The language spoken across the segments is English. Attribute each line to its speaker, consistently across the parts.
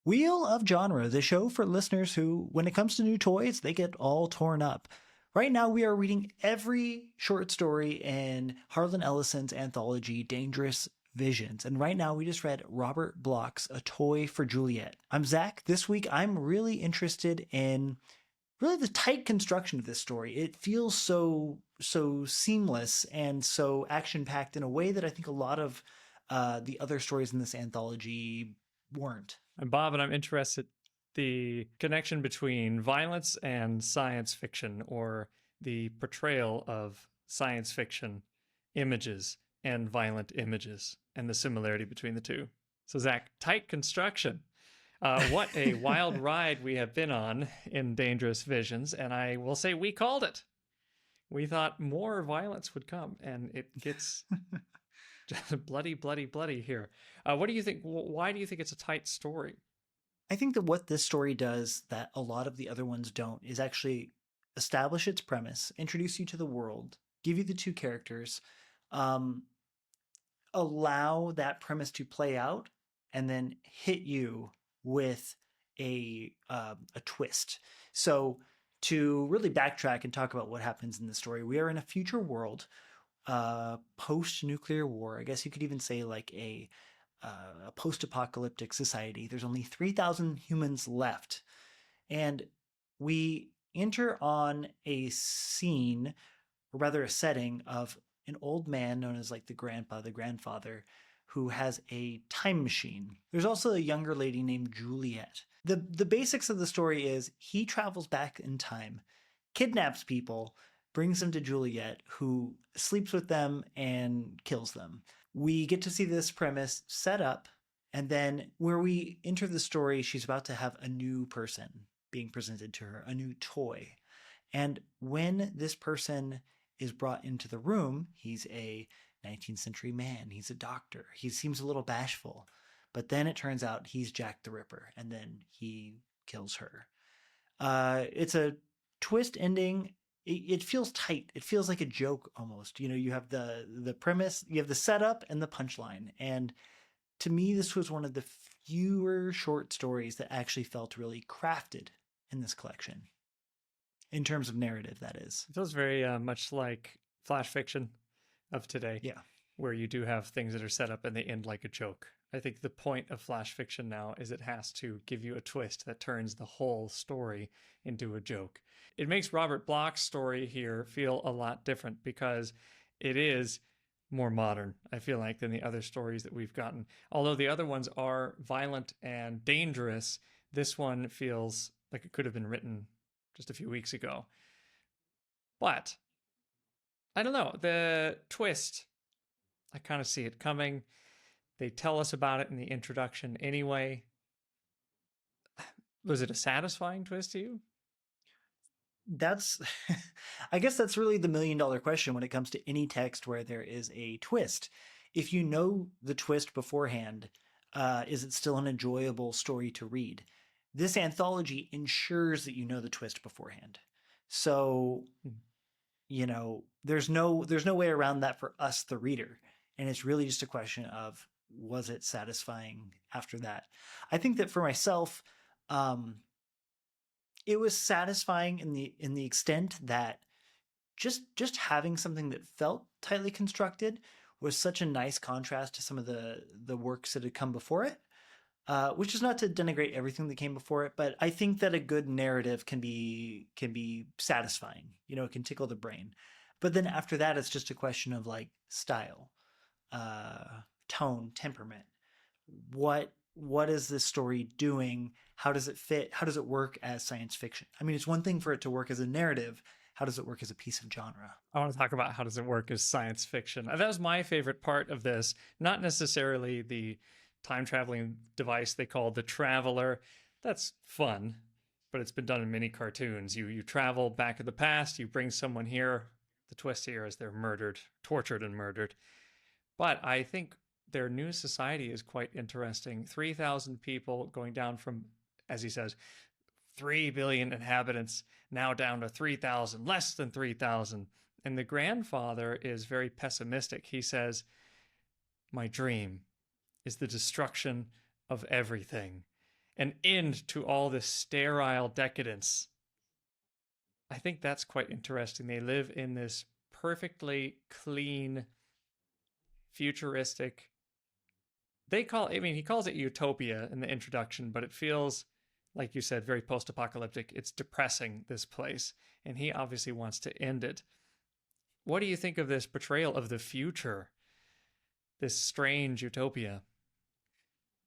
Speaker 1: Wheel of Genre, the show for listeners who, when it comes to new toys, they get all torn up. Right now, we are reading every short story in Harlan Ellison's anthology, Dangerous Visions. And right now, we just read Robert Bloch's A Toy for Juliette. I'm Zach. This week, I'm really interested in really the tight construction of this story. It feels so seamless and so action-packed in a way that I think a lot of the other stories in this anthology weren't.
Speaker 2: I'm Bob, and I'm interested the connection between violence and science fiction, or the portrayal of science fiction images and violent images, and the similarity between the two. So, Zach, tight construction. What a wild ride we have been on in Dangerous Visions, and I will say we called it. We thought more violence would come, and it gets just bloody here. What do you think? Why do you think it's a tight story?
Speaker 1: I think that what this story does that a lot of the other ones don't is actually establish its premise, introduce you to the world, give you the two characters, allow that premise to play out, and then hit you with a twist. So to really backtrack and talk about what happens in the story, we are in a future world, post-nuclear war. I guess you could even say like a post-apocalyptic society. There's only 3,000 humans left. And we enter on a scene, or rather a setting, of an old man known as like the grandfather, who has a time machine. There's also a younger lady named Juliette. The basics of the story is he travels back in time, kidnaps people, brings them to Juliette, who sleeps with them and kills them. We get to see this premise set up, and then where we enter the story, she's about to have a new person being presented to her, a new toy. And when this person is brought into the room, he's a 19th century man. He's a doctor. He seems a little bashful. But then it turns out he's Jack the Ripper, and then he kills her. It's a twist ending. It feels tight. It feels like a joke almost. You know, you have the premise, you have the setup and the punchline. And to me, this was one of the fewer short stories that actually felt really crafted in this collection. In terms of narrative, that is.
Speaker 2: It feels very much like flash fiction of today.
Speaker 1: Yeah.
Speaker 2: Where you do have things that are set up and they end like a joke. I think the point of flash fiction now is it has to give you a twist that turns the whole story into a joke. It makes Robert Bloch's story here feel a lot different because it is more modern, I feel like, than the other stories that we've gotten. Although the other ones are violent and dangerous, this one feels like it could have been written just a few weeks ago. But I don't know, the twist, I kind of see it coming. They tell us about it in the introduction anyway. Was it a satisfying twist to you?
Speaker 1: I guess that's really the $1 million question when it comes to any text where there is a twist. If you know the twist beforehand, is it still an enjoyable story to read? This anthology ensures that you know the twist beforehand. So, you know, there's no way around that for us, the reader. And it's really just a question of, was it satisfying after that? I think that for myself, it was satisfying in the extent that just having something that felt tightly constructed was such a nice contrast to some of the works that had come before it. Which is not to denigrate everything that came before it, but I think that a good narrative can be satisfying. You know, it can tickle the brain. But then after that, it's just a question of like style, tone, temperament. What is this story doing? How does it fit? How does it work as science fiction? I mean, it's one thing for it to work as a narrative. How does it work as a piece of genre?
Speaker 2: I want to talk about how does it work as science fiction. That was my favorite part of this, not necessarily the time-traveling device they call the Traveler. That's fun, but it's been done in many cartoons. You travel back in the past, you bring someone here. The twist here is they're murdered, tortured and murdered. But I think their new society is quite interesting. 3,000 people going down from, as he says, 3 billion inhabitants, now down to 3,000, less than 3,000. And the grandfather is very pessimistic. He says, "My dream is the destruction of everything." an end to all this sterile decadence. I think that's quite interesting. They live in this perfectly clean, futuristic. He calls it utopia in the introduction, but it feels, like you said, very post apocalyptic. It's depressing, this place, and he obviously wants to end it. What do you think of this portrayal of the future, this strange utopia?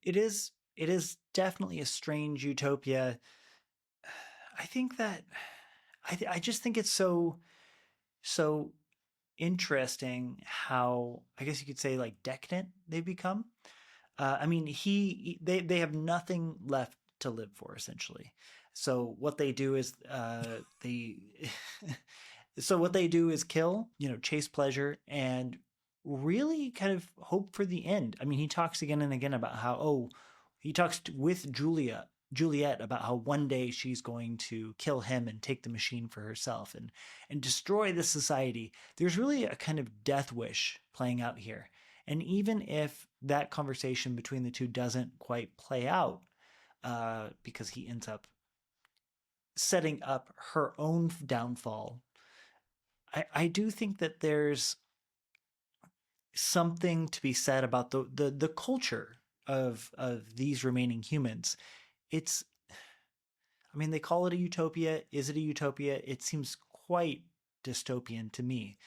Speaker 1: It is definitely a strange utopia. I think that I just think it's so interesting how, I guess you could say, like, decadent they've become. I mean, they have nothing left to live for, essentially. So what they do is they so what they do is kill, chase pleasure, and really kind of hope for the end. I mean, he talks again and again about how, he talks with Juliette about how one day she's going to kill him and take the machine for herself and destroy the society. There's really a kind of death wish playing out here. And even if that conversation between the two doesn't quite play out, because he ends up setting up her own downfall, I do think that there's something to be said about the culture of these remaining humans. It's, I mean, they call it a utopia. Is it a utopia? It seems quite dystopian to me.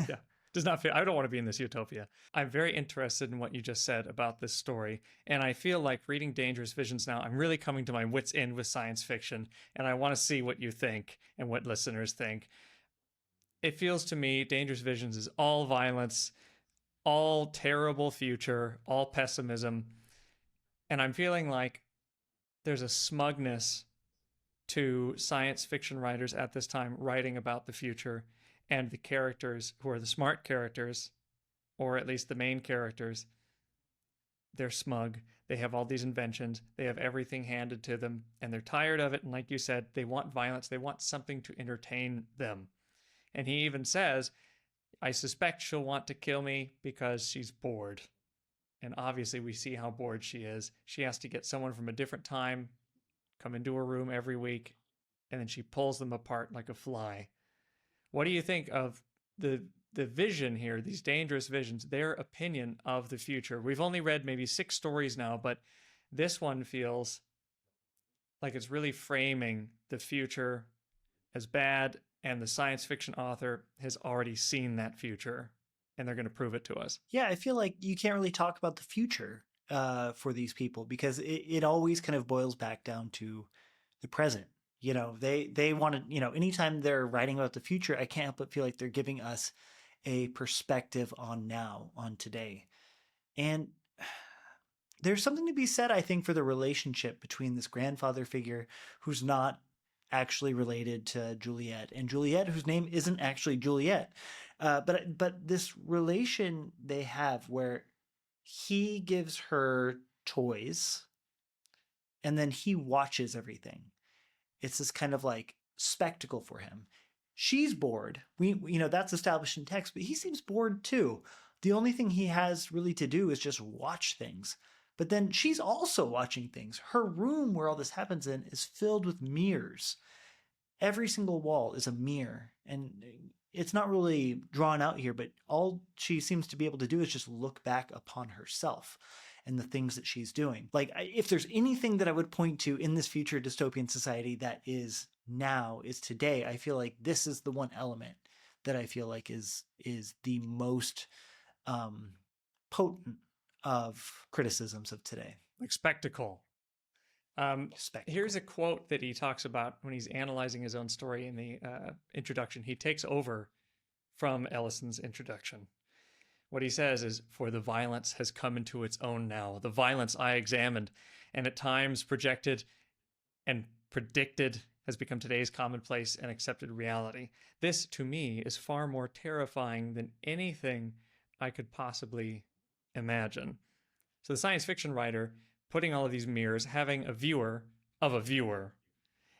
Speaker 2: Yeah. Does not feel, I don't want to be in this utopia. I'm very interested in what you just said about this story, and I feel like reading Dangerous Visions now, I'm really coming to my wits' end with science fiction, and I want to see what you think and what listeners think. It feels to me Dangerous Visions is all violence, all terrible future, all pessimism, and I'm feeling like there's a smugness to science fiction writers at this time writing about the future, and the characters who are the smart characters, or at least the main characters, they're smug. They have all these inventions. They have everything handed to them, and they're tired of it. And like you said, they want violence. They want something to entertain them. And he even says, I suspect she'll want to kill me because she's bored. And obviously, we see how bored she is. She has to get someone from a different time, come into her room every week, and then she pulls them apart like a fly. What do you think of the vision here, these dangerous visions, their opinion of the future? We've only read maybe 6 stories now, but this one feels like it's really framing the future as bad, and the science fiction author has already seen that future, and they're going to prove it to us.
Speaker 1: Yeah, I feel like you can't really talk about the future for these people, because it always kind of boils back down to the present. They want to, anytime they're writing about the future, I can't help but feel like they're giving us a perspective on now, on today. And there's something to be said, I think, for the relationship between this grandfather figure who's not actually related to Juliette, and Juliette, whose name isn't actually Juliette. But this relation they have, where he gives her toys and then he watches everything. It's this kind of like spectacle for him. She's bored. That's established in text, but he seems bored too. The only thing he has really to do is just watch things. But then she's also watching things. Her room, where all this happens in, is filled with mirrors. Every single wall is a mirror. And it's not really drawn out here, but all she seems to be able to do is just look back upon herself and the things that she's doing. Like, if there's anything that I would point to in this future dystopian society that is now, is today, I feel like this is the one element that I feel like is the most potent of criticisms of today.
Speaker 2: Like spectacle. Here's a quote that he talks about when he's analyzing his own story in the introduction. He takes over from Ellison's introduction. What he says is, for the violence has come into its own now. The violence I examined and at times projected and predicted has become today's commonplace and accepted reality. This, to me, is far more terrifying than anything I could possibly imagine. So the science fiction writer putting all of these mirrors, having a viewer of a viewer,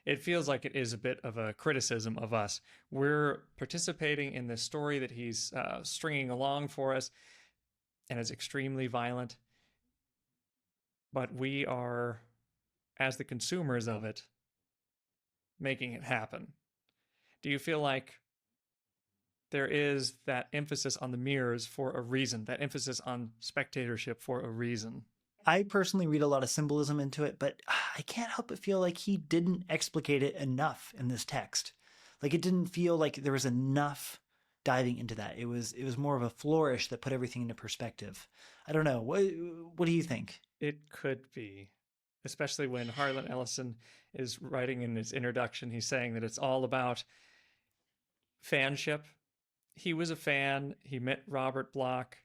Speaker 2: it feels like it is a bit of a criticism of us. We're participating in this story that he's stringing along for us, and it's extremely violent. But we are as the consumers of it, making it happen. Do you feel like there is that emphasis on the mirrors for a reason, that emphasis on spectatorship for a reason?
Speaker 1: I personally read a lot of symbolism into it, but I can't help but feel like he didn't explicate it enough in this text. Like it didn't feel like there was enough diving into that. It was more of a flourish that put everything into perspective. I don't know. What do you think?
Speaker 2: It could be, especially when Harlan Ellison is writing in his introduction. He's saying that it's all about fanship. He was a fan. He met Robert Bloch.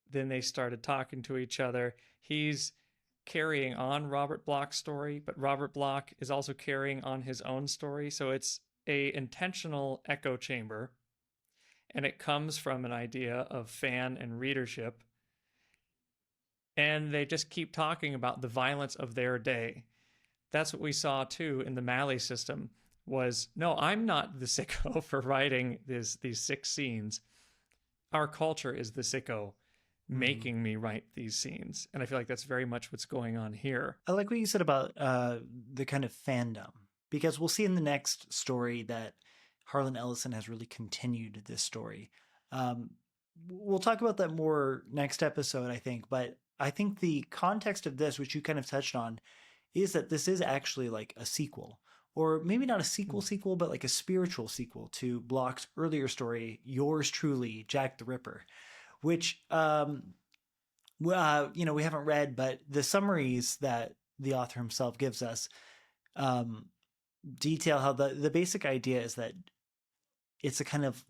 Speaker 2: Then they started talking to each other. He's carrying on Robert Bloch's story, but Robert Bloch is also carrying on his own story. So it's a intentional echo chamber, and it comes from an idea of fan and readership. And they just keep talking about the violence of their day. That's what we saw too in the Malley system. Was no, I'm not the sicko for writing these 6 scenes. Our culture is the sicko making me write these scenes. And I feel like that's very much what's going on here.
Speaker 1: I like what you said about the kind of fandom, because we'll see in the next story that Harlan Ellison has really continued this story. We'll talk about that more next episode, I think. But I think the context of this, which you kind of touched on, is that this is actually like a sequel. Or maybe not a sequel, but like a spiritual sequel to Bloch's earlier story, Yours Truly, Jack the Ripper, which we haven't read, but the summaries that the author himself gives us detail how the basic idea is that it's a kind of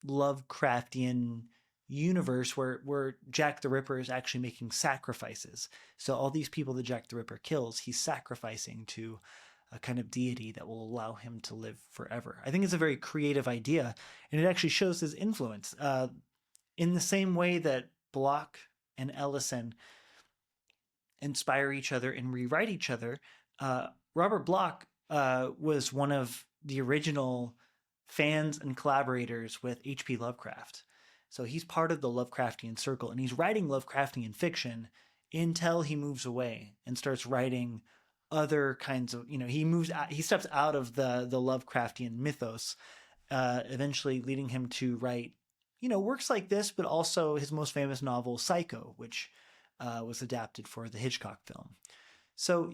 Speaker 1: Lovecraftian universe where Jack the Ripper is actually making sacrifices. So all these people that Jack the Ripper kills, he's sacrificing to a kind of deity that will allow him to live forever. I think it's a very creative idea, and it actually shows his influence. In the same way that Bloch and Ellison inspire each other and rewrite each other, Robert Bloch was one of the original fans and collaborators with H.P. Lovecraft. So he's part of the Lovecraftian circle, and he's writing Lovecraftian fiction until he moves away and starts writing other kinds of, he steps out of the Lovecraftian mythos, eventually leading him to write, works like this, but also his most famous novel, Psycho, which was adapted for the Hitchcock film. So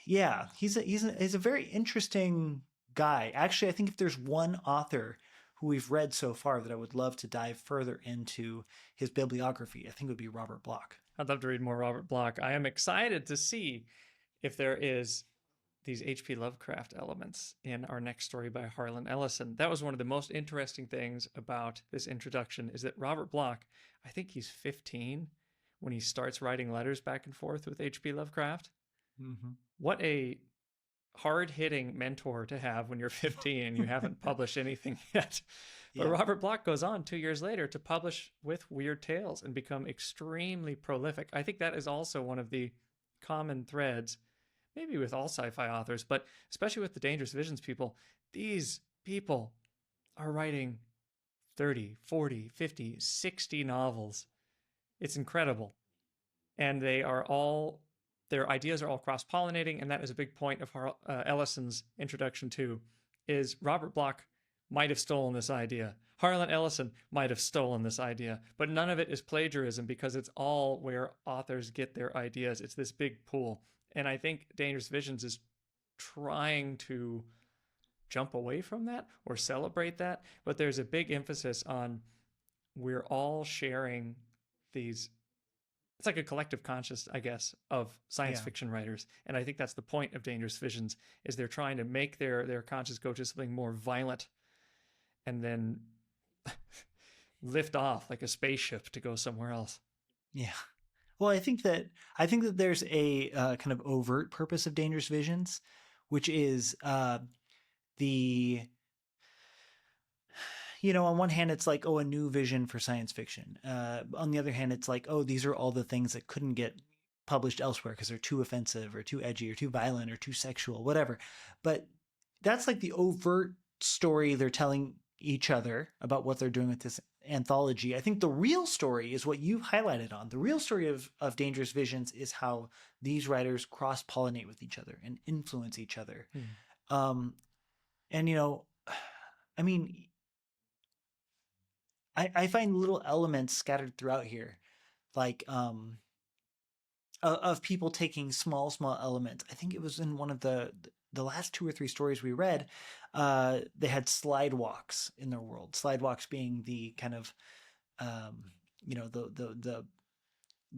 Speaker 1: yeah, he's a very interesting guy. Actually, I think if there's one author who we've read so far that I would love to dive further into his bibliography, I think it would be Robert Bloch.
Speaker 2: I'd love to read more Robert Bloch. I am excited to see if there is these H.P. Lovecraft elements in our next story by Harlan Ellison. That was one of the most interesting things about this introduction, is that Robert Bloch, I think he's 15 when he starts writing letters back and forth with H.P. Lovecraft. Mm-hmm. What a hard-hitting mentor to have when you're 15 and you haven't published anything yet. But Robert Bloch goes on 2 years later to publish with Weird Tales and become extremely prolific. I think that is also one of the common threads, maybe with all sci-fi authors, but especially with the Dangerous Visions people. These people are writing 30, 40, 50, 60 novels. It's incredible. And their ideas are all cross-pollinating, and that is a big point of Ellison's introduction too, is Robert Bloch might have stolen this idea. Harlan Ellison might have stolen this idea, but none of it is plagiarism because it's all where authors get their ideas. It's this big pool. And I think Dangerous Visions is trying to jump away from that or celebrate that, but there's a big emphasis on we're all sharing these. It's like a collective conscious, I guess, of science fiction writers. And I think that's the point of Dangerous Visions, is they're trying to make their conscious go to something more violent and then lift off like a spaceship to go somewhere else.
Speaker 1: Yeah. Well, I think that there's a kind of overt purpose of Dangerous Visions, which is on one hand, it's like, a new vision for science fiction. On the other hand, it's like, these are all the things that couldn't get published elsewhere because they're too offensive or too edgy or too violent or too sexual, whatever. But that's like the overt story they're telling each other about what they're doing with this anthology. I think the real story is what you've highlighted on. The real story of Dangerous Visions is how these writers cross pollinate with each other and influence each other.
Speaker 2: Hmm.
Speaker 1: Um, and, I mean, I find little elements scattered throughout here, like of people taking small elements. I think it was in one of the last two or three stories we read. They had slide walks in their world. Slide walks being the kind of um, the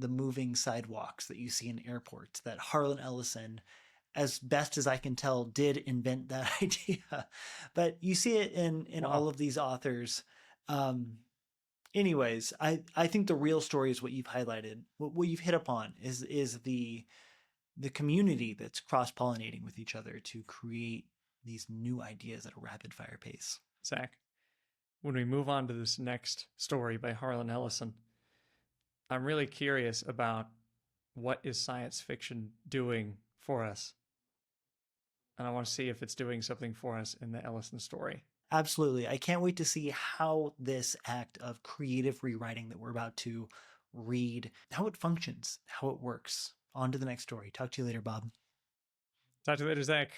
Speaker 1: moving sidewalks that you see in airports. That Harlan Ellison, as best as I can tell, did invent that idea. But you see it in
Speaker 2: Wow.
Speaker 1: all of these authors. Um, Anyways, I think the real story is what you've highlighted. What you've hit upon is the community that's cross pollinating with each other to create these new ideas at a rapid fire pace.
Speaker 2: Zach, when we move on to this next story by Harlan Ellison, I'm really curious about what is science fiction doing for us, and I want to see if it's doing something for us in the Ellison story.
Speaker 1: Absolutely. I can't wait to see how this act of creative rewriting that we're about to read, how it functions, how it works. On to the next story. Talk to you later, Bob.
Speaker 2: Talk to you later, Zach.